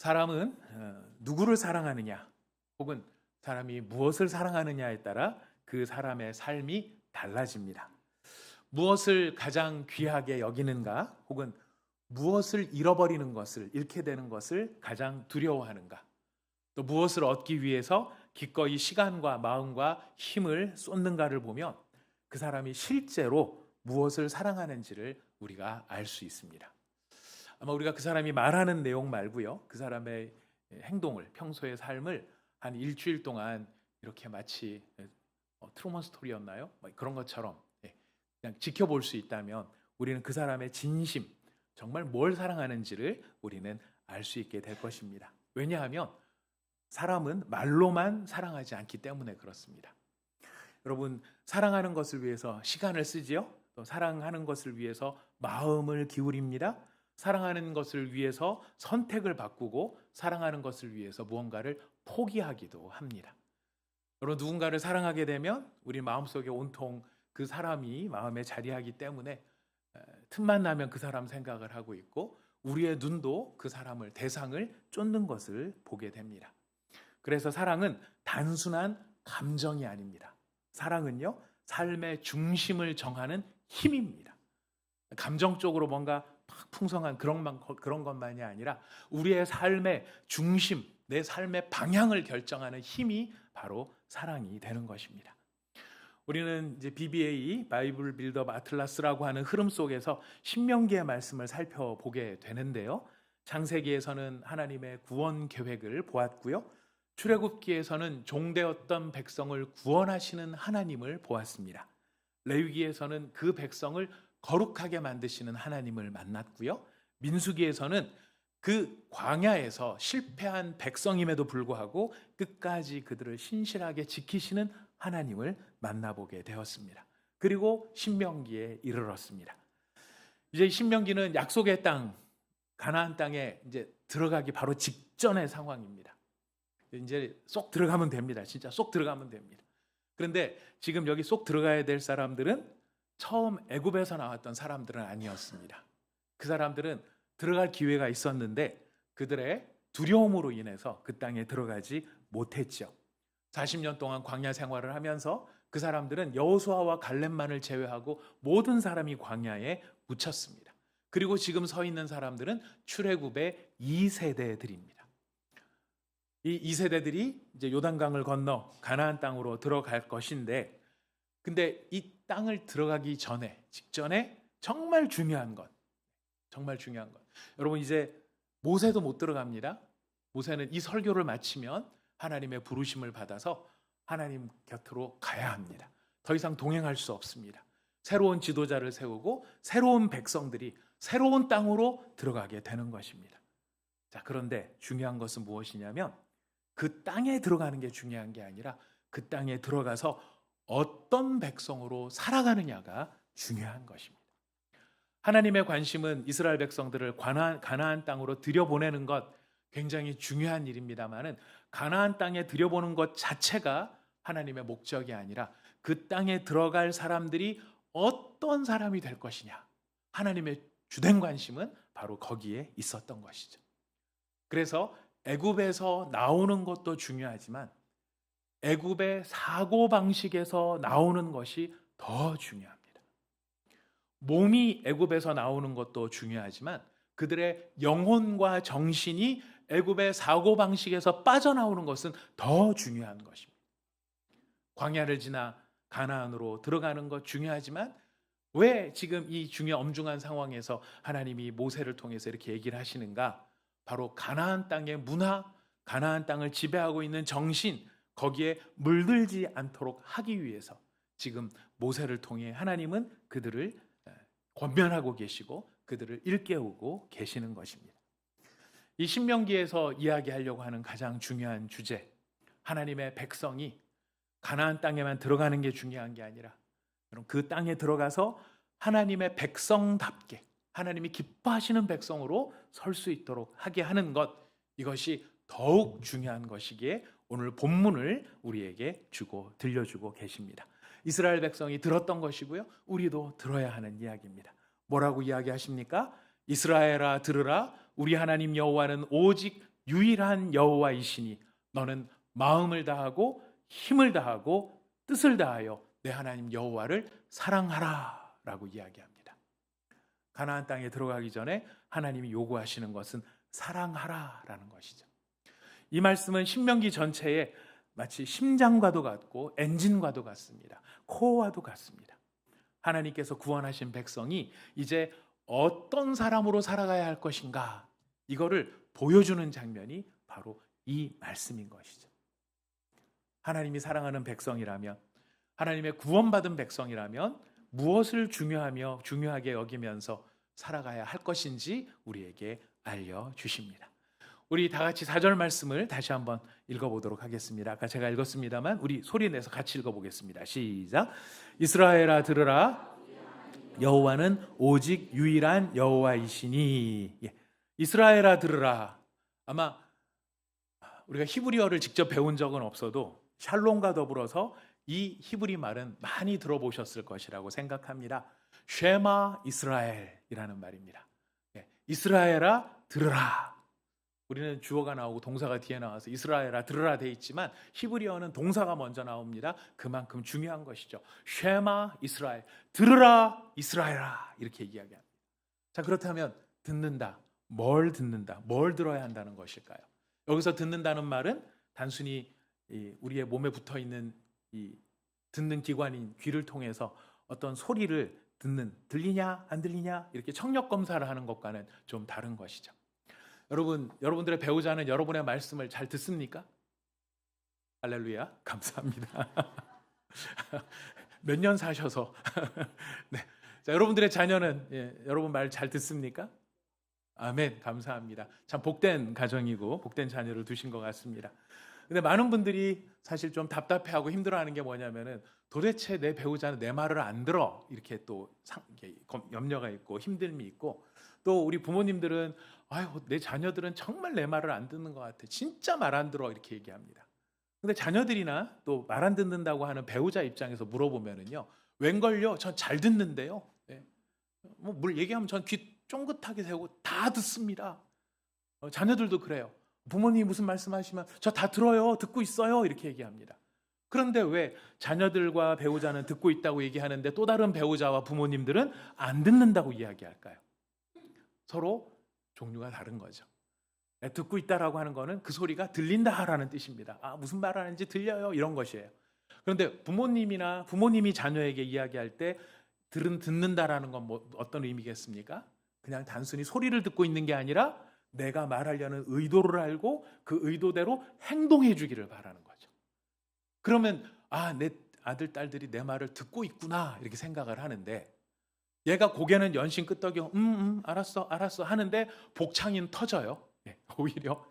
사람은 누구를 사랑하느냐 혹은 사람이 무엇을 사랑하느냐에 따라 그 사람의 삶이 달라집니다. 무엇을 가장 귀하게 여기는가 혹은 무엇을 잃어버리는 것을, 잃게 되는 것을 가장 두려워하는가, 또 무엇을 얻기 위해서 기꺼이 시간과 마음과 힘을 쏟는가를 보면 그 사람이 실제로 무엇을 사랑하는지를 우리가 알 수 있습니다. 아마 우리가 그 사람이 말하는 내용 말고요, 그 사람의 행동을, 평소의 삶을 한 일주일 동안 이렇게 마치 트루먼 스토리였나요? 그런 것처럼 그냥 지켜볼 수 있다면 우리는 그 사람의 진심, 정말 뭘 사랑하는지를 우리는 알 수 있게 될 것입니다. 왜냐하면 사람은 말로만 사랑하지 않기 때문에 그렇습니다. 여러분, 사랑하는 것을 위해서 시간을 쓰지요? 또 사랑하는 것을 위해서 마음을 기울입니다. 사랑하는 것을 위해서 선택을 바꾸고 사랑하는 것을 위해서 무언가를 포기하기도 합니다. 여러분, 누군가를 사랑하게 되면 우리 마음속에 온통 그 사람이 마음에 자리하기 때문에 틈만 나면 그 사람 생각을 하고 있고 우리의 눈도 그 사람을, 대상을 쫓는 것을 보게 됩니다. 그래서 사랑은 단순한 감정이 아닙니다. 사랑은요, 삶의 중심을 정하는 힘입니다. 감정적으로 뭔가 풍성한 그런 것만이 아니라 우리의 삶의 중심, 내 삶의 방향을 결정하는 힘이 바로 사랑이 되는 것입니다. 우리는 이제 BBA, 바이블 빌드업 아틀라스라고 하는 흐름 속에서 신명기의 말씀을 살펴보게 되는데요. 창세기에서는 하나님의 구원 계획을 보았고요. 출애굽기에서는 종되었던 백성을 구원하시는 하나님을 보았습니다. 레위기에서는 그 백성을 거룩하게 만드시는 하나님을 만났고요. 민수기에서는 그 광야에서 실패한 백성임에도 불구하고 끝까지 그들을 신실하게 지키시는 하나님을 만나보게 되었습니다. 그리고 신명기에 이르렀습니다. 이제 신명기는 약속의 땅, 가나안 땅에 이제 들어가기 바로 직전의 상황입니다. 이제 쏙 들어가면 됩니다. 진짜 쏙 들어가면 됩니다. 그런데 지금 여기 쏙 들어가야 될 사람들은 처음 애굽에서 나왔던 사람들은 아니었습니다. 그 사람들은 들어갈 기회가 있었는데 그들의 두려움으로 인해서 그 땅에 들어가지 못했죠. 40년 동안 광야 생활을 하면서 그 사람들은 여호수아와 갈렙만을 제외하고 모든 사람이 광야에 묻혔습니다. 그리고 지금 서 있는 사람들은 출애굽의 2세대들입니다. 이 2세대들이 이제 요단강을 건너 가나안 땅으로 들어갈 것인데, 근데 이 땅을 들어가기 직전에 정말 중요한 것, 여러분, 이제 모세도 못 들어갑니다. 모세는 이 설교를 마치면 하나님의 부르심을 받아서 하나님 곁으로 가야 합니다. 더 이상 동행할 수 없습니다. 새로운 지도자를 세우고 새로운 백성들이 새로운 땅으로 들어가게 되는 것입니다. 자, 그런데 중요한 것은 무엇이냐면 그 땅에 들어가는 게 중요한 게 아니라 그 땅에 들어가서 어떤 백성으로 살아가느냐가 중요한 것입니다. 하나님의 관심은 이스라엘 백성들을 가나안 땅으로 들여보내는 것, 굉장히 중요한 일입니다만은 가나안 땅에 들여보는 것 자체가 하나님의 목적이 아니라 그 땅에 들어갈 사람들이 어떤 사람이 될 것이냐, 하나님의 주된 관심은 바로 거기에 있었던 것이죠. 그래서 애굽에서 나오는 것도 중요하지만 애굽의 사고방식에서 나오는 것이 더 중요합니다. 몸이 애굽에서 나오는 것도 중요하지만 그들의 영혼과 정신이 애굽의 사고방식에서 빠져나오는 것은 더 중요한 것입니다. 광야를 지나 가나안으로 들어가는 것 중요하지만 왜 지금 이 엄중한 상황에서 하나님이 모세를 통해서 이렇게 얘기를 하시는가? 바로 가나안 땅의 문화, 가나안 땅을 지배하고 있는 정신, 거기에 물들지 않도록 하기 위해서 지금 모세를 통해 하나님은 그들을 권면하고 계시고 그들을 일깨우고 계시는 것입니다. 이 신명기에서 이야기하려고 하는 가장 중요한 주제, 하나님의 백성이 가나안 땅에만 들어가는 게 중요한 게 아니라 그 땅에 들어가서 하나님의 백성답게 하나님이 기뻐하시는 백성으로 설 수 있도록 하게 하는 것, 이것이 더욱 중요한 것이기에 오늘 본문을 우리에게 들려주고 계십니다. 이스라엘 백성이 들었던 것이고요, 우리도 들어야 하는 이야기입니다. 뭐라고 이야기하십니까? 이스라엘아 들으라, 우리 하나님 여호와는 오직 유일한 여호와이시니 너는 마음을 다하고 힘을 다하고 뜻을 다하여 내 하나님 여호와를 사랑하라 라고 이야기합니다. 가나안 땅에 들어가기 전에 하나님이 요구하시는 것은 사랑하라라는 것이죠. 이 말씀은 신명기 전체에 마치 심장과도 같고 엔진과도 같습니다. 코어와도 같습니다. 하나님께서 구원하신 백성이 이제 어떤 사람으로 살아가야 할 것인가, 이거를 보여주는 장면이 바로 이 말씀인 것이죠. 하나님이 사랑하는 백성이라면, 하나님의 구원받은 백성이라면 무엇을 중요하게 여기면서 살아가야 할 것인지 우리에게 알려주십니다. 우리 다 같이 4절 말씀을 다시 한번 읽어보도록 하겠습니다. 아까 제가 읽었습니다만 우리 소리내서 같이 읽어보겠습니다. 시작. 이스라엘아 들으라, 여호와는 오직 유일한 여호와이시니. 이스라엘아 들으라. 아마 우리가 히브리어를 직접 배운 적은 없어도 샬롬과 더불어서 이 히브리 말은 많이 들어보셨을 것이라고 생각합니다. 쉐마 이스라엘이라는 말입니다. 이스라엘아 들으라. 우리는 주어가 나오고 동사가 뒤에 나와서 이스라엘아 들으라 돼 있지만 히브리어는 동사가 먼저 나옵니다. 그만큼 중요한 것이죠. 쉐마 이스라엘, 들으라 이스라엘아, 이렇게 이야기합니다. 자, 그렇다면 듣는다, 뭘 듣는다, 뭘 들어야 한다는 것일까요? 여기서 듣는다는 말은 단순히 우리의 몸에 붙어 있는 이 듣는 기관인 귀를 통해서 어떤 소리를 듣는, 들리냐 안 들리냐 이렇게 청력 검사를 하는 것과는 좀 다른 것이죠. 여러분들의 배우자는 여러분의 말씀을 잘 듣습니까? 할렐루야, 감사합니다. 몇 년 사셔서 네. 자, 여러분들의 자녀는 여러분 말 잘 듣습니까? 아멘, 감사합니다. 참 복된 가정이고 복된 자녀를 두신 것 같습니다. 근데 많은 분들이 사실 좀 답답해하고 힘들어하는 게 뭐냐면은 도대체 내 배우자는 내 말을 안 들어, 이렇게 또 염려가 있고 힘듦이 있고, 또 우리 부모님들은 아유, 내 자녀들은 정말 내 말을 안 듣는 것 같아, 진짜 말 안 들어, 이렇게 얘기합니다. 근데 자녀들이나 또 말 안 듣는다고 하는 배우자 입장에서 물어보면은요, 웬걸요, 전 잘 듣는데요. 네. 뭘 얘기하면 전 귀 쫑긋하게 세우고 다 듣습니다. 자녀들도 그래요. 부모님이 무슨 말씀하시면 저 다 들어요, 듣고 있어요, 이렇게 얘기합니다. 그런데 왜 자녀들과 배우자는 듣고 있다고 얘기하는데 또 다른 배우자와 부모님들은 안 듣는다고 이야기할까요? 서로 종류가 다른 거죠. 듣고 있다라고 하는 거는 그 소리가 들린다라는 뜻입니다. 아, 무슨 말 하는지 들려요, 이런 것이에요. 그런데 부모님이 자녀에게 이야기할 때 듣는다라는 건 어떤 의미겠습니까? 그냥 단순히 소리를 듣고 있는 게 아니라 내가 말하려는 의도를 알고 그 의도대로 행동해 주기를 바라는 거죠. 그러면 내 아들, 딸들이 내 말을 듣고 있구나, 이렇게 생각을 하는데, 얘가 고개는 연신 끄덕여 알았어 하는데 복창이는 터져요. 오히려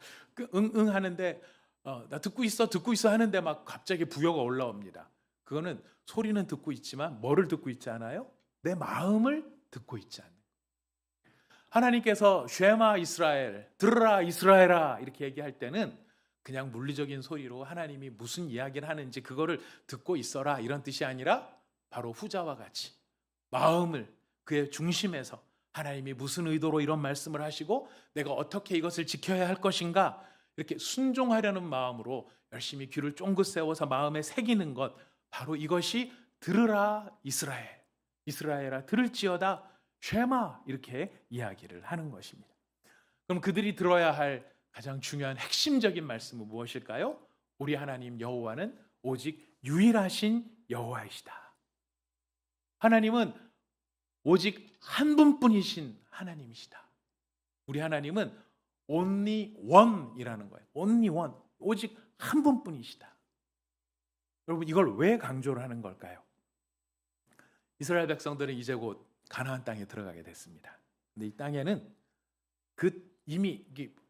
응 하는데 나 듣고 있어 하는데 막 갑자기 부여가 올라옵니다. 그거는 소리는 듣고 있지만 뭐를 듣고 있지 않아요? 내 마음을 듣고 있지 않는. 하나님께서 쉐마 이스라엘, 들으라 이스라엘아, 이렇게 얘기할 때는 그냥 물리적인 소리로 하나님이 무슨 이야기를 하는지 그거를 듣고 있어라, 이런 뜻이 아니라 바로 후자와 같이 마음을, 그의 중심에서 하나님이 무슨 의도로 이런 말씀을 하시고 내가 어떻게 이것을 지켜야 할 것인가, 이렇게 순종하려는 마음으로 열심히 귀를 쫑긋 세워서 마음에 새기는 것, 바로 이것이 들으라 이스라엘, 이스라엘아 들을지어다 쉐마, 이렇게 이야기를 하는 것입니다. 그럼 그들이 들어야 할 가장 중요한 핵심적인 말씀은 무엇일까요? 우리 하나님 여호와는 오직 유일하신 여호와이시다. 하나님은 오직 한 분뿐이신 하나님이시다. 우리 하나님은 only one이라는 거예요. only one, 오직 한 분뿐이시다. 여러분, 이걸 왜 강조를 하는 걸까요? 이스라엘 백성들은 이제 곧 가나안 땅에 들어가게 됐습니다. 근데 이 땅에는 이미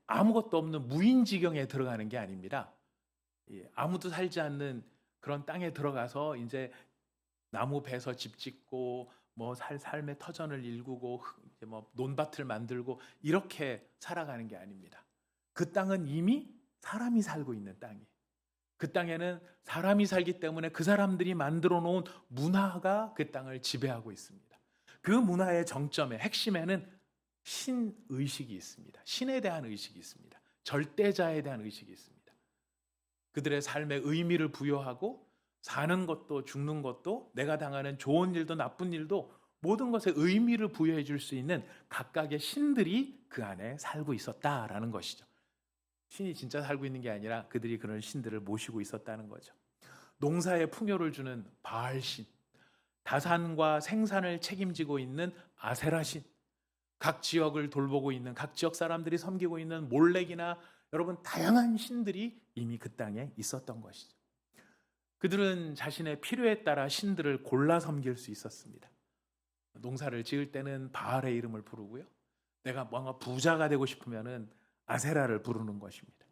아무것도 없는 무인지경에 들어가는 게 아닙니다. 아무도 살지 않는 그런 땅에 들어가서 이제 나무 베서 집 짓고 뭐 삶의 터전을 일구고 뭐 논밭을 만들고 이렇게 살아가는 게 아닙니다. 그 땅은 이미 사람이 살고 있는 땅이에요. 그 땅에는 사람이 살기 때문에 그 사람들이 만들어 놓은 문화가 그 땅을 지배하고 있습니다. 그 문화의 정점에, 핵심에는 신의식이 있습니다. 신에 대한 의식이 있습니다. 절대자에 대한 의식이 있습니다. 그들의 삶에 의미를 부여하고 사는 것도 죽는 것도 내가 당하는 좋은 일도 나쁜 일도 모든 것에 의미를 부여해 줄 수 있는 각각의 신들이 그 안에 살고 있었다라는 것이죠. 신이 진짜 살고 있는 게 아니라 그들이 그런 신들을 모시고 있었다는 거죠. 농사에 풍요를 주는 바알신, 다산과 생산을 책임지고 있는 아세라신, 각 지역을 돌보고 있는 각 지역 사람들이 섬기고 있는 몰렉이나 여러분 다양한 신들이 이미 그 땅에 있었던 것이죠. 그들은 자신의 필요에 따라 신들을 골라 섬길 수 있었습니다. 농사를 지을 때는 바알의 이름을 부르고요. 내가 뭔가 부자가 되고 싶으면은 아세라를 부르는 것입니다.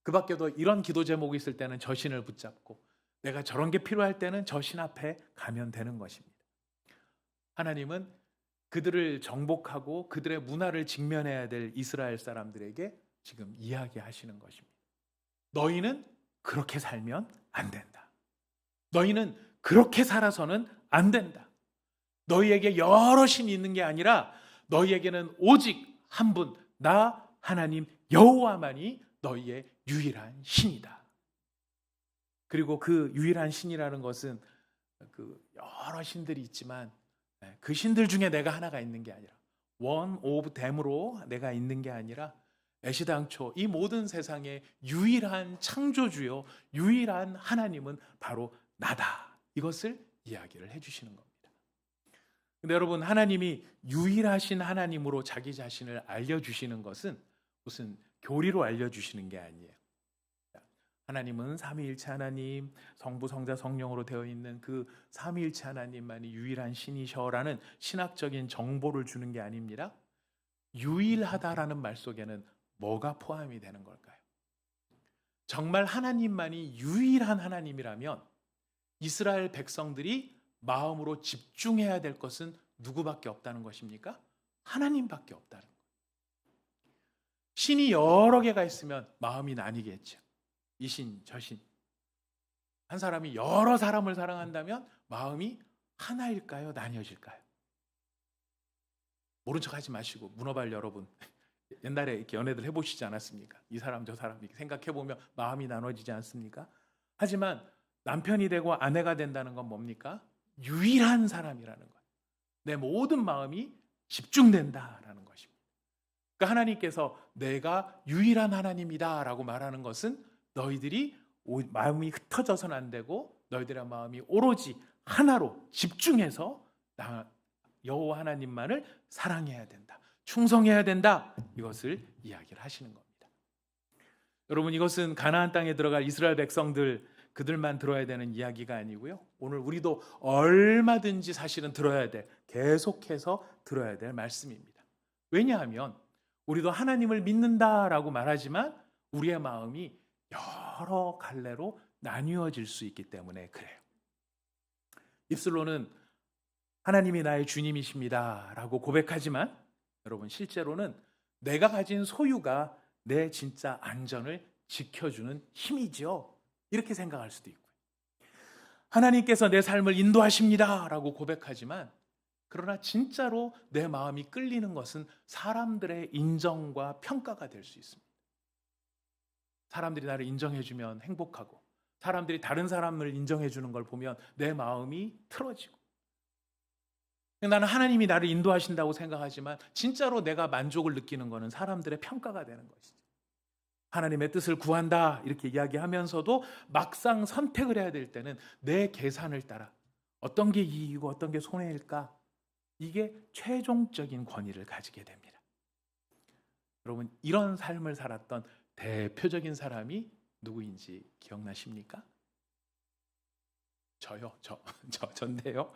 그 밖에도 이런 기도 제목이 있을 때는 저 신을 붙잡고 내가 저런 게 필요할 때는 저 신 앞에 가면 되는 것입니다. 하나님은 그들을 정복하고 그들의 문화를 직면해야 될 이스라엘 사람들에게 지금 이야기하시는 것입니다. 너희는 그렇게 살면 안 된다. 너희는 그렇게 살아서는 안 된다. 너희에게 여러 신이 있는 게 아니라 너희에게는 오직 한 분, 나 하나님 여호와만이 너희의 유일한 신이다. 그리고 그 유일한 신이라는 것은 그 여러 신들이 있지만 그 신들 중에 내가 하나가 있는 게 아니라 one of them으로 내가 있는 게 아니라 애시당초 이 모든 세상의 유일한 창조주요 유일한 하나님은 바로 나다. 이것을 이야기를 해주시는 겁니다. 근데 여러분, 하나님이 유일하신 하나님으로 자기 자신을 알려주시는 것은 무슨 교리로 알려주시는 게 아니에요. 하나님은 삼위일체 하나님, 성부, 성자, 성령으로 되어 있는 그 삼위일체 하나님만이 유일한 신이셔라는 신학적인 정보를 주는 게 아닙니다. 유일하다라는 말 속에는 뭐가 포함이 되는 걸까요? 정말 하나님만이 유일한 하나님이라면 이스라엘 백성들이 마음으로 집중해야 될 것은 누구밖에 없다는 것입니까? 하나님밖에 없다는 거예요. 신이 여러 개가 있으면 마음이 나뉘겠죠. 이 신, 저 신. 한 사람이 여러 사람을 사랑한다면 마음이 하나일까요? 나뉘어질까요? 모른 척 하지 마시고 문어발 여러분, 옛날에 이렇게 연애들 해보시지 않았습니까? 이 사람 저 사람 이렇게 생각해보면 마음이 나눠지지 않습니까? 하지만 남편이 되고 아내가 된다는 건 뭡니까? 유일한 사람이라는 거예요. 내 모든 마음이 집중된다라는 것입니다. 그러니까 하나님께서 내가 유일한 하나님이다 라고 말하는 것은 너희들이 마음이 흩어져서는 안 되고 너희들의 마음이 오로지 하나로 집중해서 여호와 하나님만을 사랑해야 된다. 충성해야 된다. 이것을 이야기를 하시는 겁니다. 여러분, 이것은 가나안 땅에 들어갈 이스라엘 백성들 그들만 들어야 되는 이야기가 아니고요. 오늘 우리도 얼마든지 사실은 들어야 돼. 계속해서 들어야 될 말씀입니다. 왜냐하면 우리도 하나님을 믿는다라고 말하지만 우리의 마음이 여러 갈래로 나뉘어질 수 있기 때문에 그래요. 입술로는 하나님이 나의 주님이십니다 라고 고백하지만 여러분, 실제로는 내가 가진 소유가 내 진짜 안전을 지켜주는 힘이죠. 이렇게 생각할 수도 있고요. 하나님께서 내 삶을 인도하십니다 라고 고백하지만 그러나 진짜로 내 마음이 끌리는 것은 사람들의 인정과 평가가 될 수 있습니다. 사람들이 나를 인정해주면 행복하고 사람들이 다른 사람을 인정해주는 걸 보면 내 마음이 틀어지고 나는 하나님이 나를 인도하신다고 생각하지만 진짜로 내가 만족을 느끼는 것은 사람들의 평가가 되는 것이죠. 하나님의 뜻을 구한다 이렇게 이야기하면서도 막상 선택을 해야 될 때는 내 계산을 따라 어떤 게 이익이고 어떤 게 손해일까, 이게 최종적인 권위를 가지게 됩니다. 여러분, 이런 삶을 살았던 대표적인 사람이 누구인지 기억나십니까? 전데요.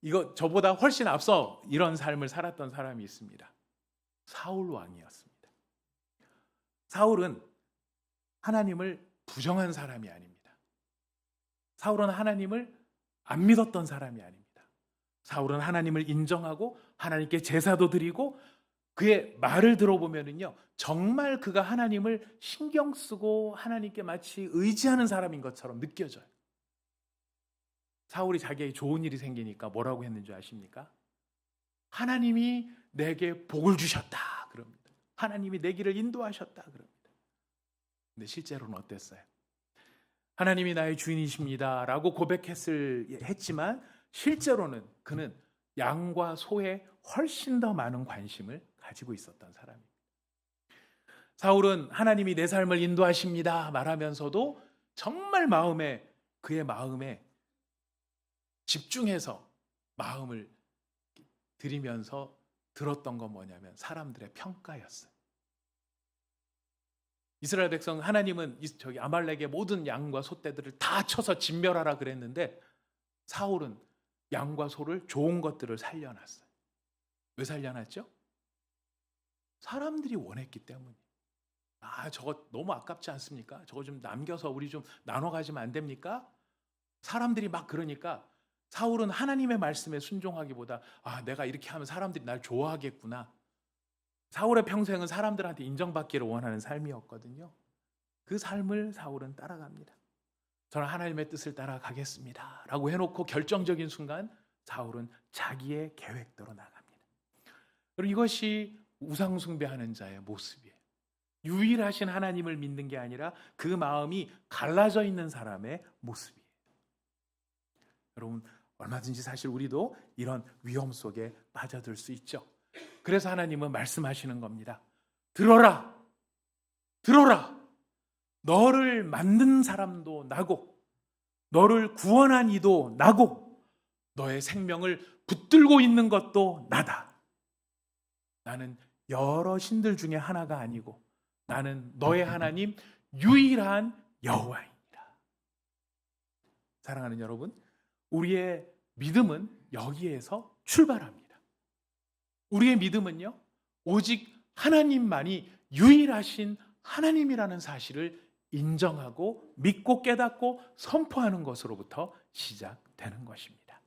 이거 저보다 훨씬 앞서 이런 삶을 살았던 사람이 있습니다. 사울 왕이었습니다. 사울은 하나님을 부정한 사람이 아닙니다. 사울은 하나님을 안 믿었던 사람이 아닙니다. 사울은 하나님을 인정하고 하나님께 제사도 드리고 그의 말을 들어보면은요, 정말 그가 하나님을 신경 쓰고 하나님께 마치 의지하는 사람인 것처럼 느껴져요. 사울이 자기에게 좋은 일이 생기니까 뭐라고 했는지 아십니까? 하나님이 내게 복을 주셨다 그럽니다. 하나님이 내 길을 인도하셨다 그럽니다. 근데 실제로는 어땠어요? 하나님이 나의 주인이십니다 라고 했지만 실제로는 그는 양과 소에 훨씬 더 많은 관심을 가지고 있었던 사람입니다. 사울은 하나님이 내 삶을 인도하십니다 말하면서도 정말 그의 마음에 집중해서 마음을 들이면서 들었던 건 뭐냐면 사람들의 평가였어요. 이스라엘 백성, 하나님은 아말렉의 모든 양과 소떼들을 다 쳐서 진멸하라 그랬는데 사울은 양과 소를 좋은 것들을 살려놨어요. 왜 살려놨죠? 사람들이 원했기 때문이에요. 저거 너무 아깝지 않습니까? 저거 좀 남겨서 우리 좀 나눠 가지면 안 됩니까? 사람들이 막 그러니까 사울은 하나님의 말씀에 순종하기보다 내가 이렇게 하면 사람들이 날 좋아하겠구나. 사울의 평생은 사람들한테 인정받기를 원하는 삶이었거든요. 그 삶을 사울은 따라갑니다. 저는 하나님의 뜻을 따라가겠습니다 라고 해놓고 결정적인 순간 사울은 자기의 계획대로 나갑니다. 그리고 이것이 우상숭배하는 자의 모습이에요. 유일하신 하나님을 믿는 게 아니라 그 마음이 갈라져 있는 사람의 모습이에요. 여러분, 얼마든지 사실 우리도 이런 위험 속에 빠져들 수 있죠. 그래서 하나님은 말씀하시는 겁니다. 들어라. 너를 만든 사람도 나고 너를 구원한 이도 나고 너의 생명을 붙들고 있는 것도 나다. 나는 여러 신들 중에 하나가 아니고 나는 너의 하나님 유일한 여호와이니라. 사랑하는 여러분, 우리의 믿음은 여기에서 출발합니다. 우리의 믿음은요, 오직 하나님만이 유일하신 하나님이라는 사실을 인정하고 믿고 깨닫고 선포하는 것으로부터 시작되는 것입니다.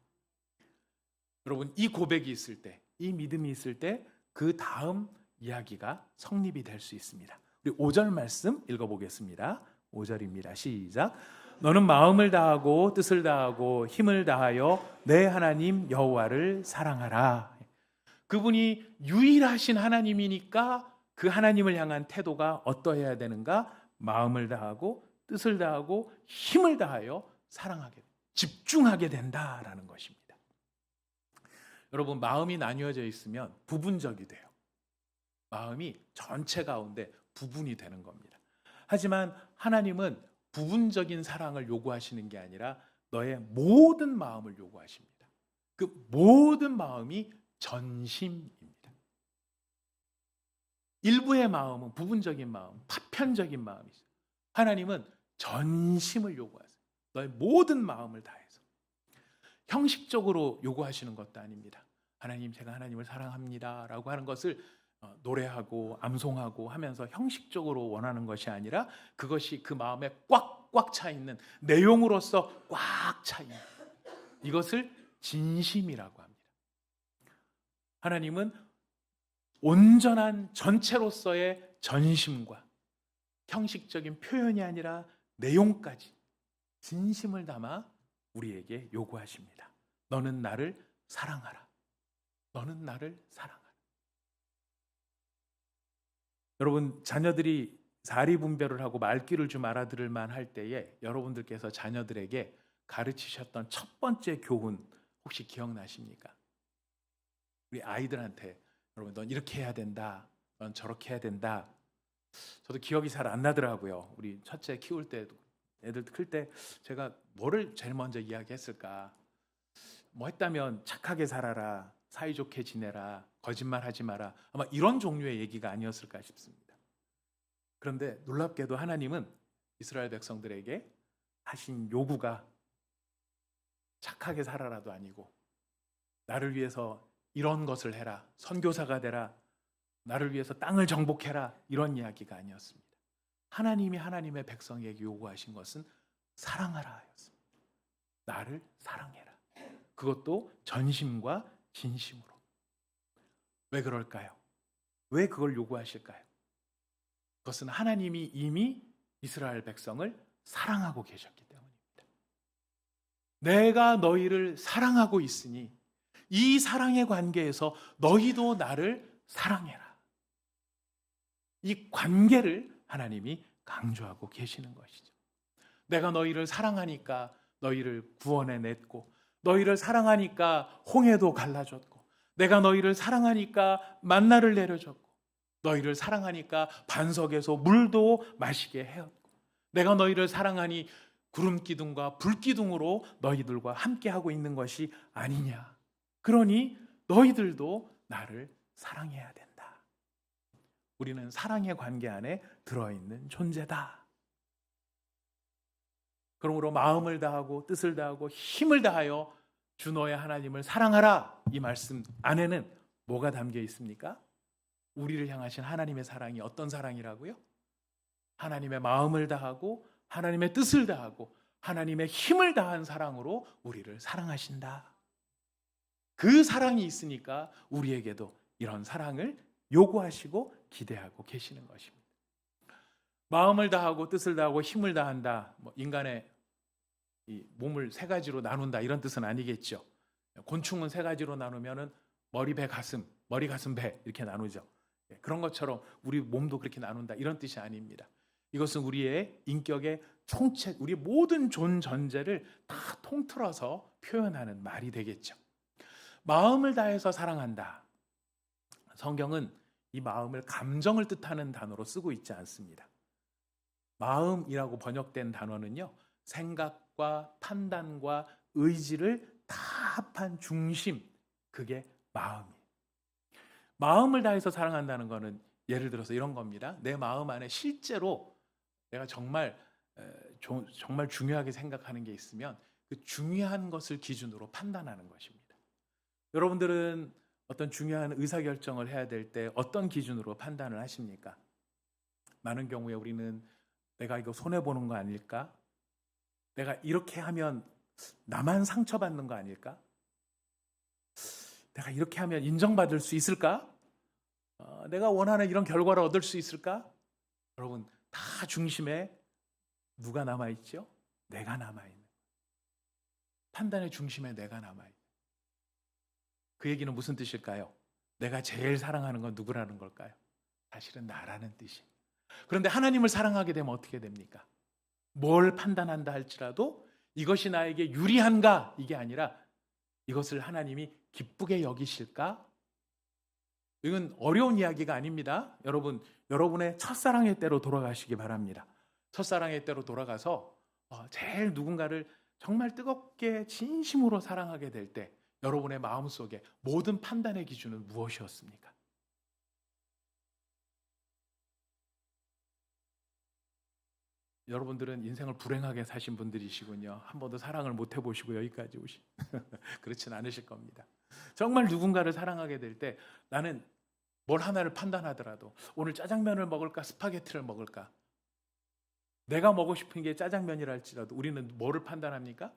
여러분, 이 고백이 있을 때, 이 믿음이 있을 때 그 다음 이야기가 성립이 될 수 있습니다. 우리 5절 말씀 읽어보겠습니다. 5절입니다. 시작. 너는 마음을 다하고 뜻을 다하고 힘을 다하여 내 하나님 여호와를 사랑하라. 그분이 유일하신 하나님이니까 그 하나님을 향한 태도가 어떠해야 되는가? 마음을 다하고 뜻을 다하고 힘을 다하여 사랑하게, 집중하게 된다라는 것입니다. 여러분, 마음이 나뉘어져 있으면 부분적이 돼요. 마음이 전체 가운데 부분이 되는 겁니다. 하지만 하나님은 부분적인 사랑을 요구하시는 게 아니라 너의 모든 마음을 요구하십니다. 그 모든 마음이 전심입니다. 일부의 마음은 부분적인 마음, 파편적인 마음이죠. 하나님은 전심을 요구하세요. 너의 모든 마음을 다해서. 형식적으로 요구하시는 것도 아닙니다. 하나님, 제가 하나님을 사랑합니다 라고 하는 것을 노래하고 암송하고 하면서 형식적으로 원하는 것이 아니라 그것이 그 마음에 꽉 차 있는 내용으로서 꽉 차 있는 이것을 진심이라고 합니다. 하나님은 온전한 전체로서의 전심과 형식적인 표현이 아니라 내용까지 진심을 담아 우리에게 요구하십니다. 너는 나를 사랑하라. 너는 나를 사랑하라. 여러분, 자녀들이 사리분별을 하고 말귀를 좀 알아들을 만할 때에 여러분들께서 자녀들에게 가르치셨던 첫 번째 교훈 혹시 기억나십니까? 우리 아이들한테 여러분, 넌 이렇게 해야 된다. 넌 저렇게 해야 된다. 저도 기억이 잘 안 나더라고요. 우리 첫째 키울 때, 애들 클 때 제가 뭐를 제일 먼저 이야기했을까? 뭐 했다면 착하게 살아라, 사이좋게 지내라, 거짓말하지 마라. 아마 이런 종류의 얘기가 아니었을까 싶습니다. 그런데 놀랍게도 하나님은 이스라엘 백성들에게 하신 요구가 착하게 살아라도 아니고 나를 위해서 이런 것을 해라, 선교사가 되라, 나를 위해서 땅을 정복해라, 이런 이야기가 아니었습니다. 하나님이 하나님의 백성에게 요구하신 것은 사랑하라 였습니다. 나를 사랑해라. 그것도 전심과 진심으로. 왜 그럴까요? 왜 그걸 요구하실까요? 그것은 하나님이 이미 이스라엘 백성을 사랑하고 계셨기 때문입니다. 내가 너희를 사랑하고 있으니 이 사랑의 관계에서 너희도 나를 사랑해라. 이 관계를 하나님이 강조하고 계시는 것이죠. 내가 너희를 사랑하니까 너희를 구원해 냈고, 너희를 사랑하니까 홍해도 갈라졌고, 내가 너희를 사랑하니까 만나를 내려줬고, 너희를 사랑하니까 반석에서 물도 마시게 하였고, 내가 너희를 사랑하니 구름 기둥과 불 기둥으로 너희들과 함께 하고 있는 것이 아니냐. 그러니 너희들도 나를 사랑해야 된다. 우리는 사랑의 관계 안에 들어있는 존재다. 그러므로 마음을 다하고 뜻을 다하고 힘을 다하여 주 너의 하나님을 사랑하라. 이 말씀 안에는 뭐가 담겨 있습니까? 우리를 향하신 하나님의 사랑이 어떤 사랑이라고요? 하나님의 마음을 다하고 하나님의 뜻을 다하고 하나님의 힘을 다한 사랑으로 우리를 사랑하신다. 그 사랑이 있으니까 우리에게도 이런 사랑을 요구하시고 기대하고 계시는 것입니다. 마음을 다하고 뜻을 다하고 힘을 다한다. 인간의 이 몸을 세 가지로 나눈다 이런 뜻은 아니겠죠. 곤충은 세 가지로 나누면은 머리, 배, 가슴, 머리, 가슴, 배 이렇게 나누죠. 그런 것처럼 우리 몸도 그렇게 나눈다 이런 뜻이 아닙니다. 이것은 우리의 인격의 총책, 우리 모든 존 전제를 다 통틀어서 표현하는 말이 되겠죠. 마음을 다해서 사랑한다. 성경은 이 마음을 감정을 뜻하는 단어로 쓰고 있지 않습니다. 마음이라고 번역된 단어는요, 생각과 판단과 의지를 다 합한 중심, 그게 마음이에요. 마음을 다해서 사랑한다는 것은 예를 들어서 이런 겁니다. 내 마음 안에 실제로 내가 정말 중요하게 생각하는 게 있으면 그 중요한 것을 기준으로 판단하는 것입니다. 여러분들은 어떤 중요한 의사결정을 해야 될 때 어떤 기준으로 판단을 하십니까? 많은 경우에 우리는 내가 이거 손해보는 거 아닐까? 내가 이렇게 하면 나만 상처받는 거 아닐까? 내가 이렇게 하면 인정받을 수 있을까? 내가 원하는 이런 결과를 얻을 수 있을까? 여러분, 다 중심에 누가 남아있죠? 내가 남아있는. 판단의 중심에 내가 남아있는. 그 얘기는 무슨 뜻일까요? 내가 제일 사랑하는 건 누구라는 걸까요? 사실은 나라는 뜻이. 그런데 하나님을 사랑하게 되면 어떻게 됩니까? 뭘 판단한다 할지라도 이것이 나에게 유리한가? 이게 아니라 이것을 하나님이 기쁘게 여기실까? 이건 어려운 이야기가 아닙니다. 여러분, 여러분의 첫사랑의 때로 돌아가시기 바랍니다. 첫사랑의 때로 돌아가서 제일 누군가를 정말 뜨겁게 진심으로 사랑하게 될 때 여러분의 마음속에 모든 판단의 기준은 무엇이었습니까? 여러분들은 인생을 불행하게 사신 분들이시군요. 한 번도 사랑을 못 해보시고 여기까지 오신 그렇진 않으실 겁니다. 정말 누군가를 사랑하게 될 때 나는 뭘 하나를 판단하더라도 오늘 짜장면을 먹을까 스파게티를 먹을까, 내가 먹고 싶은 게 짜장면이라 할지라도 우리는 뭐를 판단합니까?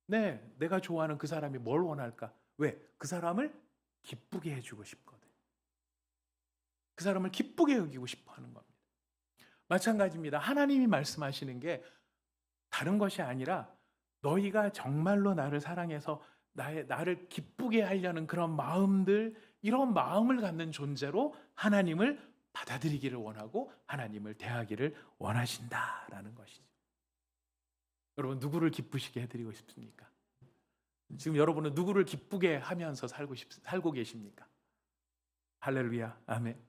네, 내가 좋아하는 그 사람이 뭘 원할까? 왜? 그 사람을 기쁘게 해주고 싶거든. 그 사람을 기쁘게 여기고 싶어 하는 겁니다. 마찬가지입니다. 하나님이 말씀하시는 게 다른 것이 아니라 너희가 정말로 나를 사랑해서 나를 기쁘게 하려는 그런 마음들, 이런 마음을 갖는 존재로 하나님을 받아들이기를 원하고 하나님을 대하기를 원하신다라는 것이죠. 여러분, 누구를 기쁘시게 해드리고 싶습니까? 지금 여러분은 누구를 기쁘게 하면서 살고 계십니까? 할렐루야, 아멘.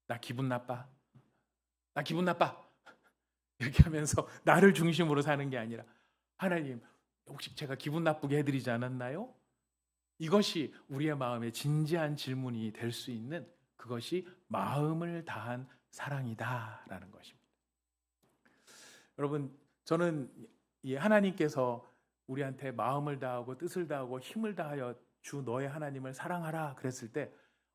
나 기분 나빠. 나 기분 나빠. 이렇게 하면서 나를 중심으로 사는 게 아니라 하나님, 혹시 제가 기분 나쁘게 해드리지 않았나요? 이것이 우리의 마음에 진지한 질문이 될 수 있는, 그것이 마음을 다한 사랑이다라는 것입니다. 여러분, 저는 이 하나님께서 우리한테 마음을 다하고 뜻을 다하고 힘을 다하여 주 너의 하나님을 사랑하라 그랬을 때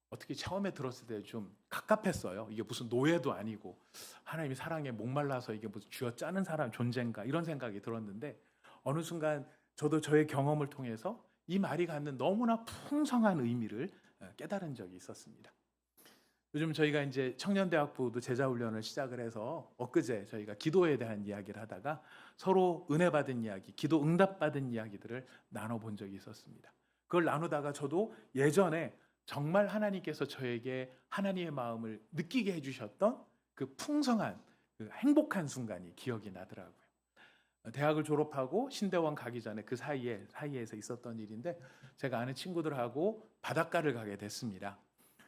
어떻게 처음에 들었을 때 좀 갑갑했어요. 이게 무슨 노예도 아니고 하나님이 사랑에 목말라서 이게 무슨 쥐어짜는 사람 존재인가 이런 생각이 들었는데, 어느 순간 저도 저의 경험을 통해서 이 말이 갖는 너무나 풍성한 의미를 깨달은 적이 있었습니다. 요즘 저희가 이제 청년대학부도 제자훈련을 시작을 해서 엊그제 저희가 기도에 대한 이야기를 하다가 서로 은혜 받은 이야기, 기도 응답 받은 이야기들을 나눠본 적이 있었습니다. 그걸 나누다가 저도 예전에 정말 하나님께서 저에게 하나님의 마음을 느끼게 해주셨던 그 풍성한 그 행복한 순간이 기억이 나더라고요. 대학을 졸업하고 신대원 가기 전에 그 사이에서 있었던 일인데, 제가 아는 친구들하고 바닷가를 가게 됐습니다.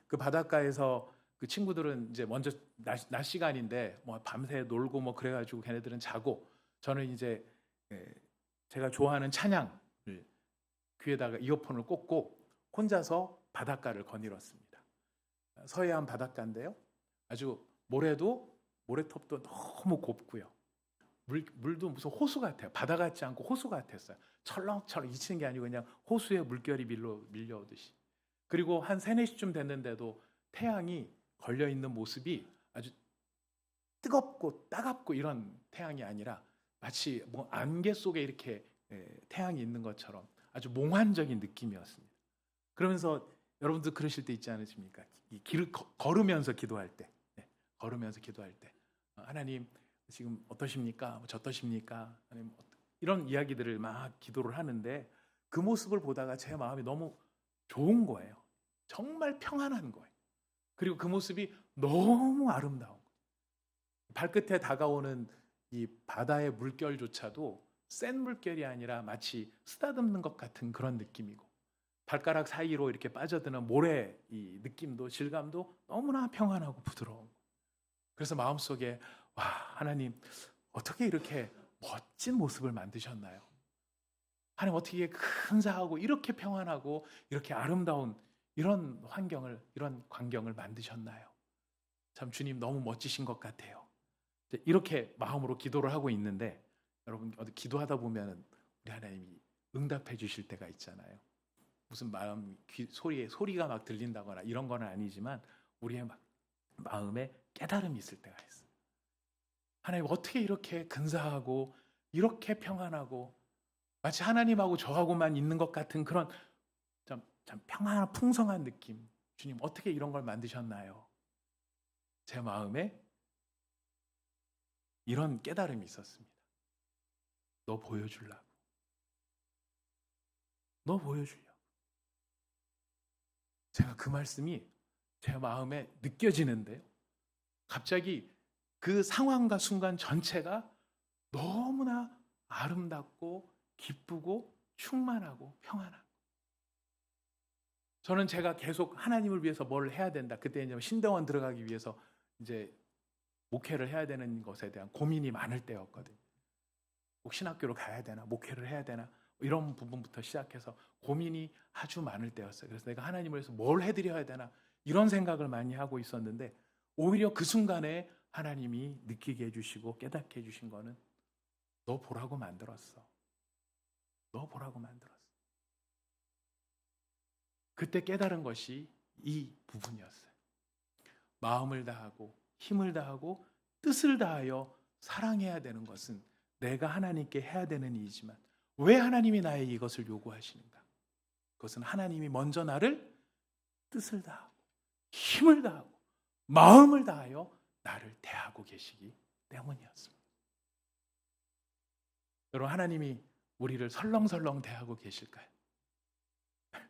그 바닷가에서 그 친구들은 이제 먼저 낮 시간인데 뭐 밤새 놀고 뭐 그래가지고 걔네들은 자고, 저는 이제 제가 좋아하는 찬양을 귀에다가 이어폰을 꽂고 혼자서 바닷가를 거닐었습니다. 서해안 바닷가인데요, 아주 모래톱도 너무 곱고요. 물도 무슨 호수 같아요. 바다 같지 않고 호수 같았어요. 철렁철렁 잊히는 게 아니고 그냥 호수에 물결이 밀려오듯이. 그리고 한 3, 4시쯤 됐는데도 태양이 걸려있는 모습이 아주 뜨겁고 따갑고 이런 태양이 아니라 마치 뭐 안개 속에 이렇게 태양이 있는 것처럼 아주 몽환적인 느낌이었습니다. 그러면서 여러분들 그러실 때 있지 않으십니까? 이 길을 걸으면서 기도할 때, 하나님 지금 어떠십니까? 어떠십니까? 하나님 이런 이야기들을 막 기도를 하는데, 그 모습을 보다가 제 마음이 너무 좋은 거예요. 정말 평안한 거예요. 그리고 그 모습이 너무 아름다운 거예요. 발끝에 다가오는 이 바다의 물결조차도 센 물결이 아니라 마치 쓰다듬는 것 같은 그런 느낌이고, 발가락 사이로 이렇게 빠져드는 모래 이 느낌도 질감도 너무나 평안하고 부드러운 거예요. 그래서 마음속에 와, 하나님 어떻게 이렇게 멋진 모습을 만드셨나요? 하나님 어떻게 근사하고 이렇게 평안하고 이렇게 아름다운 이런 환경을, 이런 광경을 만드셨나요? 참 주님 너무 멋지신 것 같아요. 이렇게 마음으로 기도를 하고 있는데, 여러분 어디 기도하다 보면 우리 하나님이 응답해 주실 때가 있잖아요. 무슨 소리가 막 들린다거나 이런 건 아니지만 우리의 마음에 깨달음이 있을 때가 있어요. 하나님 어떻게 이렇게 근사하고 이렇게 평안하고 마치 하나님하고 저하고만 있는 것 같은 그런 참 평안한 풍성한 느낌, 주님 어떻게 이런 걸 만드셨나요? 제 마음에 이런 깨달음이 있었습니다. 너 보여주려고. 제가 그 말씀이 제 마음에 느껴지는데요, 갑자기 그 상황과 순간 전체가 너무나 아름답고 기쁘고 충만하고 평안하고, 저는 제가 계속 하나님을 위해서 뭘 해야 된다, 그때 이제 신대원 들어가기 위해서 이제 목회를 해야 되는 것에 대한 고민이 많을 때였거든요. 꼭 신학교로 가야 되나, 목회를 해야 되나, 이런 부분부터 시작해서 고민이 아주 많을 때였어요. 그래서 내가 하나님을 위해서 뭘 해드려야 되나, 이런 생각을 많이 하고 있었는데, 오히려 그 순간에 하나님이 느끼게 해주시고 깨닫게 해주신 거는 너 보라고 만들었어. 그때 깨달은 것이 이 부분이었어요. 마음을 다하고 힘을 다하고 뜻을 다하여 사랑해야 되는 것은 내가 하나님께 해야 되는 일이지만, 왜 하나님이 나에게 이것을 요구하시는가? 그것은 하나님이 먼저 나를 뜻을 다하고 힘을 다하고 마음을 다하여 나를 대하고 계시기 때문이었습니다. 여러분, 하나님이 우리를 설렁설렁 대하고 계실까요?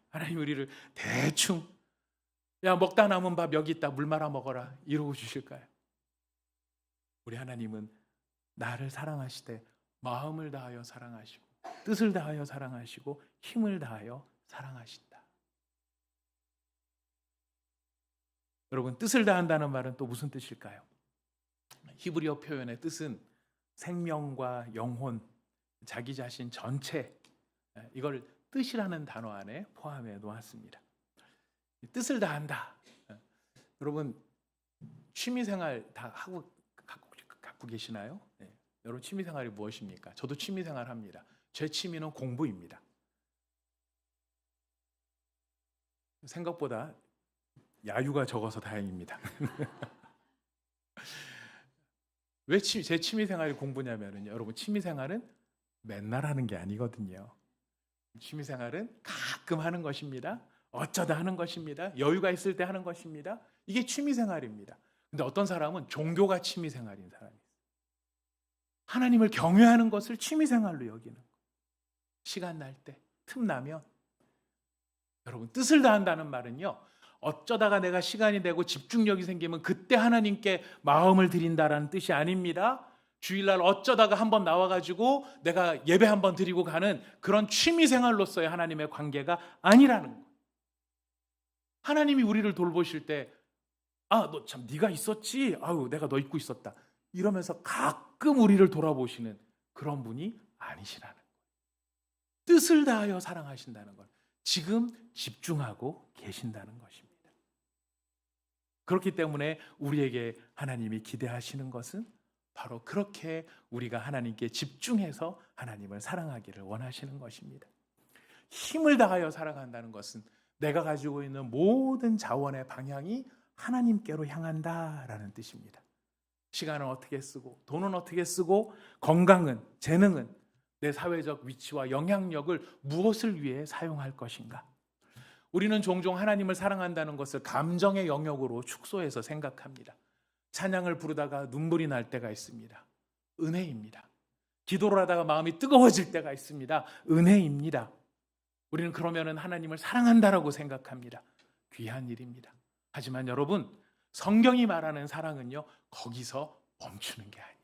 하나님 우리를 대충 야 먹다 남은 밥 여기 있다 물 말아 먹어라 이러고 주실까요? 우리 하나님은 나를 사랑하시되 마음을 다하여 사랑하시고 뜻을 다하여 사랑하시고 힘을 다하여 사랑하신다. 여러분, 뜻을 다한다는 말은 또 무슨 뜻일까요? 히브리어 표현의 뜻은 생명과 영혼, 자기 자신 전체, 이걸 뜻이라는 단어 안에 포함해 놓았습니다. 뜻을 다한다. 여러분, 취미생활 다 갖고 계시나요? 네. 여러분 취미생활이 무엇입니까? 저도 취미생활 합니다. 제 취미는 공부입니다. 생각보다 야유가 적어서 다행입니다. 왜 제 취미생활이 공부냐면요, 여러분 취미생활은 맨날 하는 게 아니거든요. 취미생활은 가끔 하는 것입니다. 어쩌다 하는 것입니다. 여유가 있을 때 하는 것입니다. 이게 취미생활입니다. 근데 어떤 사람은 종교가 취미생활인 사람이 있어요. 하나님을 경외하는 것을 취미생활로 여기는 거예요. 시간 날 때, 틈 나면. 여러분, 뜻을 다한다는 말은요, 어쩌다가 내가 시간이 되고 집중력이 생기면 그때 하나님께 마음을 드린다라는 뜻이 아닙니다. 주일날 어쩌다가 한번 나와가지고 내가 예배 한번 드리고 가는 그런 취미생활로서의 하나님의 관계가 아니라는 거예요. 하나님이 우리를 돌보실 때 너 참 네가 있었지? 아유 내가 너 잊고 있었다. 이러면서 가끔 우리를 돌아보시는 그런 분이 아니시라는 거예요. 뜻을 다하여 사랑하신다는 것. 지금 집중하고 계신다는 것입니다. 그렇기 때문에 우리에게 하나님이 기대하시는 것은 바로 그렇게 우리가 하나님께 집중해서 하나님을 사랑하기를 원하시는 것입니다. 힘을 다하여 살아간다는 것은 내가 가지고 있는 모든 자원의 방향이 하나님께로 향한다라는 뜻입니다. 시간은 어떻게 쓰고 돈은 어떻게 쓰고 건강은 재능은 내 사회적 위치와 영향력을 무엇을 위해 사용할 것인가? 우리는 종종 하나님을 사랑한다는 것을 감정의 영역으로 축소해서 생각합니다. 찬양을 부르다가 눈물이 날 때가 있습니다. 은혜입니다. 기도를 하다가 마음이 뜨거워질 때가 있습니다. 은혜입니다. 우리는 그러면은 하나님을 사랑한다라고 생각합니다. 귀한 일입니다. 하지만 여러분, 성경이 말하는 사랑은요, 거기서 멈추는 게 아니에요.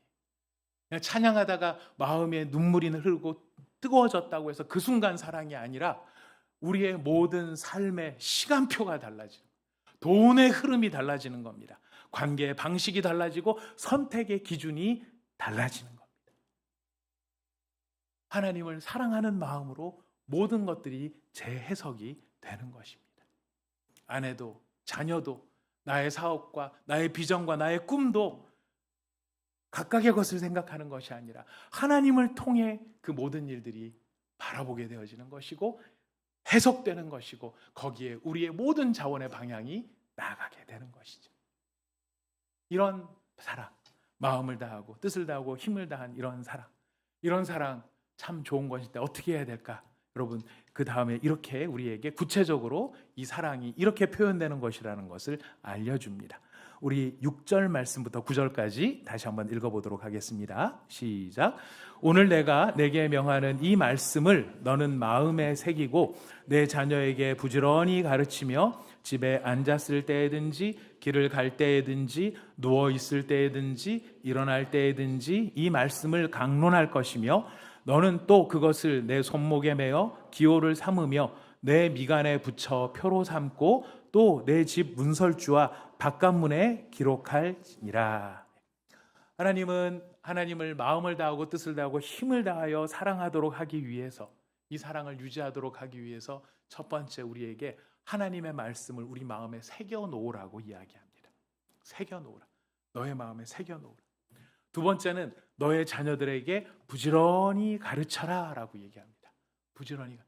그냥 찬양하다가 마음에 눈물이 흐르고 뜨거워졌다고 해서 그 순간 사랑이 아니라 우리의 모든 삶의 시간표가 달라지는 거예요. 돈의 흐름이 달라지는 겁니다. 관계의 방식이 달라지고 선택의 기준이 달라지는 겁니다. 하나님을 사랑하는 마음으로 모든 것들이 재해석이 되는 것입니다. 아내도 자녀도 나의 사업과 나의 비전과 나의 꿈도 각각의 것을 생각하는 것이 아니라 하나님을 통해 그 모든 일들이 바라보게 되어지는 것이고 해석되는 것이고 거기에 우리의 모든 자원의 방향이 나아가게 되는 것이죠. 이런 사랑, 마음을 다하고 뜻을 다하고 힘을 다한 이런 사랑 참 좋은 것인데 어떻게 해야 될까? 여러분, 그 다음에 이렇게 우리에게 구체적으로 이 사랑이 이렇게 표현되는 것이라는 것을 알려줍니다. 우리 6절 말씀부터 9절까지 다시 한번 읽어보도록 하겠습니다. 시작. 오늘 내가 내게 명하는 이 말씀을 너는 마음에 새기고 내 자녀에게 부지런히 가르치며 집에 앉았을 때에든지 길을 갈 때에든지 누워 있을 때에든지 일어날 때에든지 이 말씀을 강론할 것이며 너는 또 그것을 내 손목에 매어 기호를 삼으며 내 미간에 붙여 표로 삼고 또 내 집 문설주와 바깥문에 기록할지니라. 하나님은 하나님을 마음을 다하고 뜻을 다하고 힘을 다하여 사랑하도록 하기 위해서, 이 사랑을 유지하도록 하기 위해서 첫 번째 우리에게 하나님의 말씀을 우리 마음에 새겨 놓으라고 이야기합니다. 새겨 놓으라. 너의 마음에 새겨 놓으라. 두 번째는 너의 자녀들에게 부지런히 가르쳐라 라고 얘기합니다. 부지런히.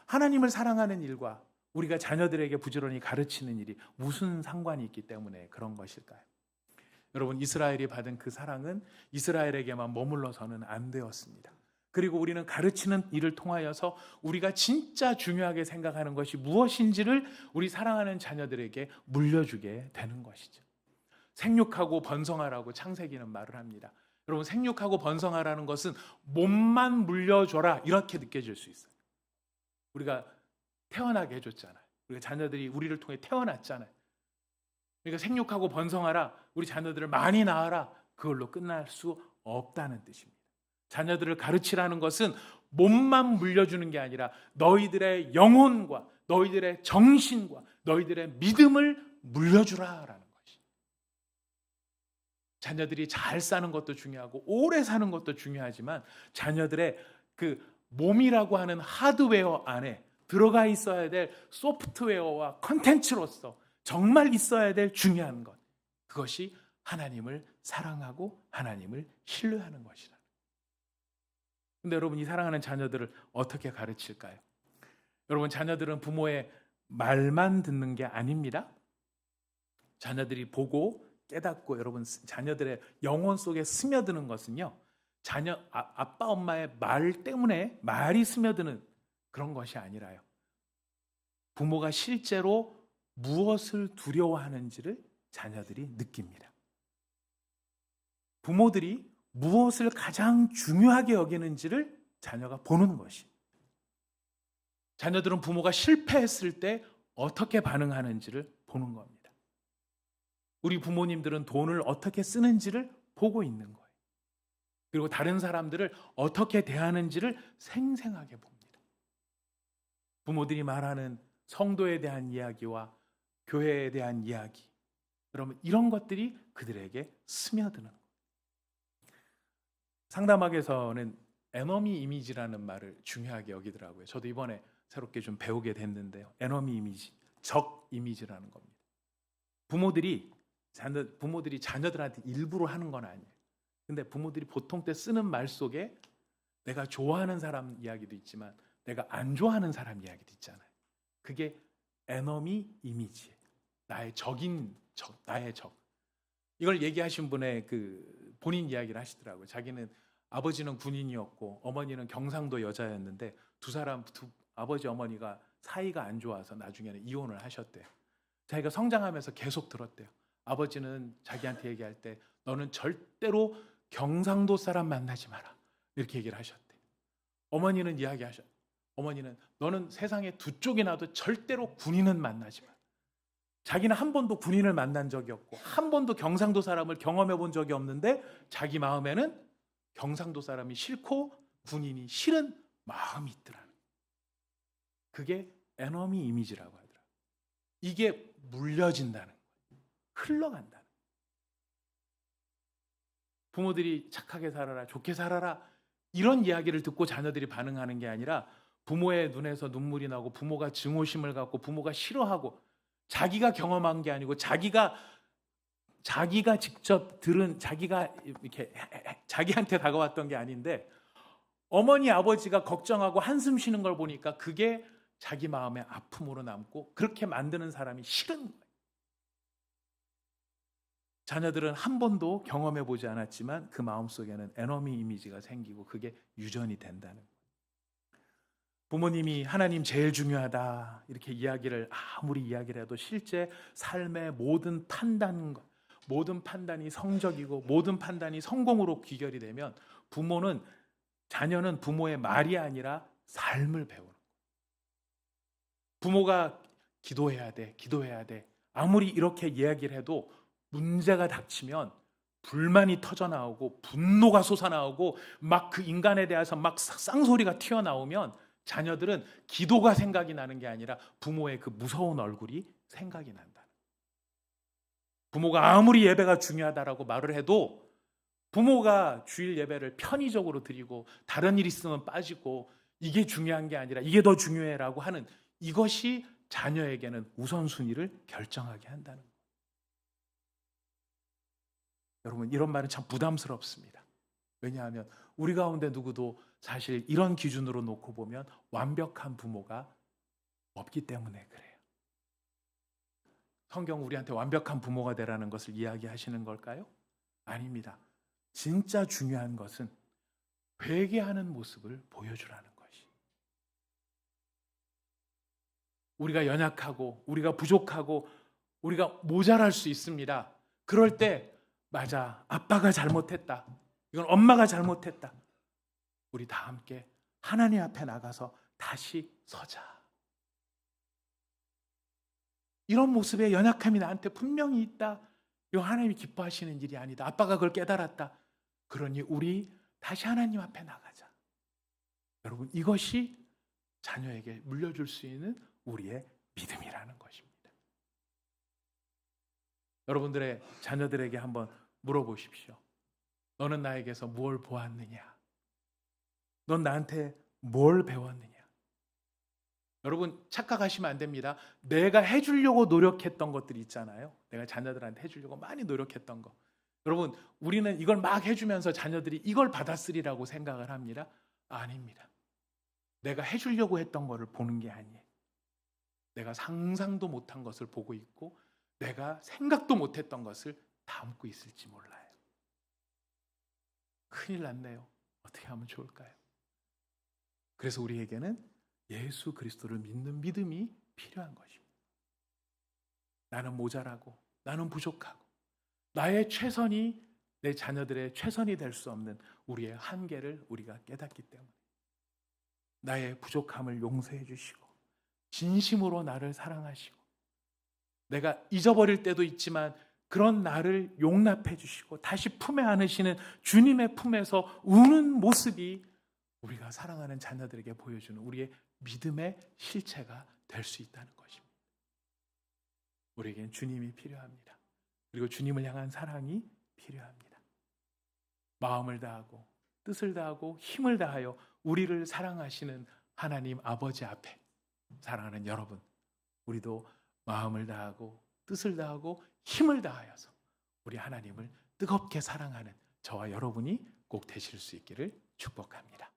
하나님을 사랑하는 일과 우리가 자녀들에게 부지런히 가르치는 일이 무슨 상관이 있기 때문에 그런 것일까요? 여러분, 이스라엘이 받은 그 사랑은 이스라엘에게만 머물러서는 안 되었습니다. 그리고 우리는 가르치는 일을 통하여서 우리가 진짜 중요하게 생각하는 것이 무엇인지를 우리 사랑하는 자녀들에게 물려주게 되는 것이죠. 생육하고 번성하라고 창세기는 말을 합니다. 여러분, 생육하고 번성하라는 것은 몸만 물려줘라 이렇게 느껴질 수 있어요. 우리가 태어나게 해줬잖아요. 우리가 자녀들이 우리를 통해 태어났잖아요. 그러니까 생육하고 번성하라, 우리 자녀들을 많이 낳아라, 그걸로 끝날 수 없다는 뜻입니다. 자녀들을 가르치라는 것은 몸만 물려주는 게 아니라 너희들의 영혼과 너희들의 정신과 너희들의 믿음을 물려주라라는 것이. 자녀들이 잘 사는 것도 중요하고 오래 사는 것도 중요하지만 자녀들의 그 몸이라고 하는 하드웨어 안에 들어가 있어야 될 소프트웨어와 컨텐츠로서 정말 있어야 될 중요한 것, 그것이 하나님을 사랑하고 하나님을 신뢰하는 것이라. 근데 여러분, 이 사랑하는 자녀들을 어떻게 가르칠까요? 여러분, 자녀들은 부모의 말만 듣는 게 아닙니다. 자녀들이 보고 깨닫고 여러분 자녀들의 영혼 속에 스며드는 것은요, 아빠 엄마의 말 때문에 말이 스며드는 그런 것이 아니라요, 부모가 실제로 무엇을 두려워하는지를 자녀들이 느낍니다. 부모들이 무엇을 가장 중요하게 여기는지를 자녀가 보는 것이. 자녀들은 부모가 실패했을 때 어떻게 반응하는지를 보는 겁니다. 우리 부모님들은 돈을 어떻게 쓰는지를 보고 있는 거예요. 그리고 다른 사람들을 어떻게 대하는지를 생생하게 봅니다. 부모들이 말하는 성도에 대한 이야기와 교회에 대한 이야기, 그러면 이런 것들이 그들에게 스며드는 거예요. 상담학에서는 에너미 이미지라는 말을 중요하게 여기더라고요. 저도 이번에 새롭게 좀 배우게 됐는데요. 에너미 이미지, 적 이미지라는 겁니다. 부모들이 자녀들한테 일부러 하는 건 아니에요. 근데 부모들이 보통 때 쓰는 말 속에 내가 좋아하는 사람 이야기도 있지만 내가 안 좋아하는 사람 이야기도 있잖아요. 그게 에너미 이미지예요. 나의 적인 적, 나의 적. 이걸 얘기하신 분의 그 본인 이야기를 하시더라고요. 자기는 아버지는 군인이었고 어머니는 경상도 여자였는데 아버지 어머니가 사이가 안 좋아서 나중에는 이혼을 하셨대요. 자기가 성장하면서 계속 들었대요. 아버지는 자기한테 얘기할 때 너는 절대로 경상도 사람 만나지 마라 이렇게 얘기를 하셨대요. 어머니는 어머니는 너는 세상에 두 쪽이 나도 절대로 군인은 만나지 마라. 자기는 한 번도 군인을 만난 적이 없고 한 번도 경상도 사람을 경험해 본 적이 없는데 자기 마음에는 경상도 사람이 싫고 군인이 싫은 마음이 있더라는 거예요. 그게 에너미 이미지라고 하더라고요. 이게 물려진다는 거예요. 흘러간다는 거예요. 부모들이 착하게 살아라, 좋게 살아라 이런 이야기를 듣고 자녀들이 반응하는 게 아니라 부모의 눈에서 눈물이 나고 부모가 증오심을 갖고 부모가 싫어하고 자기가 경험한 게 아니고 자기가 직접 들은 자기가 이렇게 자기한테 다가왔던 게 아닌데 어머니 아버지가 걱정하고 한숨 쉬는 걸 보니까 그게 자기 마음의 아픔으로 남고 그렇게 만드는 사람이 싫은 거예요. 자녀들은 한 번도 경험해 보지 않았지만 그 마음속에는 에너미 이미지가 생기고 그게 유전이 된다는 거예요. 부모님이 하나님 제일 중요하다 이렇게 아무리 이야기를 해도 실제 삶의 모든 판단이 성적이고 모든 판단이 성공으로 귀결이 되면 자녀는 부모의 말이 아니라 삶을 배우는 거예요. 부모가 기도해야 돼 아무리 이렇게 이야기를 해도 문제가 닥치면 불만이 터져나오고 분노가 솟아나오고 막 그 인간에 대해서 막 쌍소리가 튀어나오면 자녀들은 기도가 생각이 나는 게 아니라 부모의 그 무서운 얼굴이 생각이 난다. 부모가 아무리 예배가 중요하다라고 말을 해도 부모가 주일 예배를 편의적으로 드리고 다른 일 있으면 빠지고 이게 중요한 게 아니라 이게 더 중요해라고 하는 이것이 자녀에게는 우선순위를 결정하게 한다는 거예요. 여러분 이런 말은 참 부담스럽습니다. 왜냐하면 우리 가운데 누구도 사실 이런 기준으로 놓고 보면 완벽한 부모가 없기 때문에 그래요. 성경 우리한테 완벽한 부모가 되라는 것을 이야기하시는 걸까요? 아닙니다. 진짜 중요한 것은 회개하는 모습을 보여주라는 것이. 우리가 연약하고 우리가 부족하고 우리가 모자랄 수 있습니다. 그럴 때 맞아, 아빠가 잘못했다. 이건 엄마가 잘못했다. 우리 다 함께 하나님 앞에 나가서 다시 서자. 이런 모습의 연약함이 나한테 분명히 있다. 이거 하나님이 기뻐하시는 일이 아니다. 아빠가 그걸 깨달았다. 그러니 우리 다시 하나님 앞에 나가자. 여러분 이것이 자녀에게 물려줄 수 있는 우리의 믿음이라는 것입니다. 여러분들의 자녀들에게 한번 물어보십시오. 너는 나에게서 뭘 보았느냐? 넌 나한테 뭘 배웠느냐? 여러분 착각하시면 안 됩니다. 내가 해주려고 노력했던 것들이 있잖아요. 내가 자녀들한테 해주려고 많이 노력했던 거. 여러분 우리는 이걸 막 해주면서 자녀들이 이걸 받아쓰리라고 생각을 합니다. 아닙니다. 내가 해주려고 했던 거를 보는 게 아니에요. 내가 상상도 못한 것을 보고 있고 내가 생각도 못했던 것을 담고 있을지 몰라요. 큰일 났네요. 어떻게 하면 좋을까요? 그래서 우리에게는 예수 그리스도를 믿는 믿음이 필요한 것입니다. 나는 모자라고, 나는 부족하고, 나의 최선이 내 자녀들의 최선이 될 수 없는 우리의 한계를 우리가 깨닫기 때문에 나의 부족함을 용서해 주시고 진심으로 나를 사랑하시고 내가 잊어버릴 때도 있지만 그런 나를 용납해 주시고 다시 품에 안으시는 주님의 품에서 우는 모습이 우리가 사랑하는 자녀들에게 보여주는 우리의 믿음의 실체가 될 수 있다는 것입니다. 우리에겐 주님이 필요합니다. 그리고 주님을 향한 사랑이 필요합니다. 마음을 다하고 뜻을 다하고 힘을 다하여 우리를 사랑하시는 하나님 아버지 앞에 사랑하는 여러분, 우리도 마음을 다하고 뜻을 다하고 힘을 다하여서 우리 하나님을 뜨겁게 사랑하는 저와 여러분이 꼭 되실 수 있기를 축복합니다.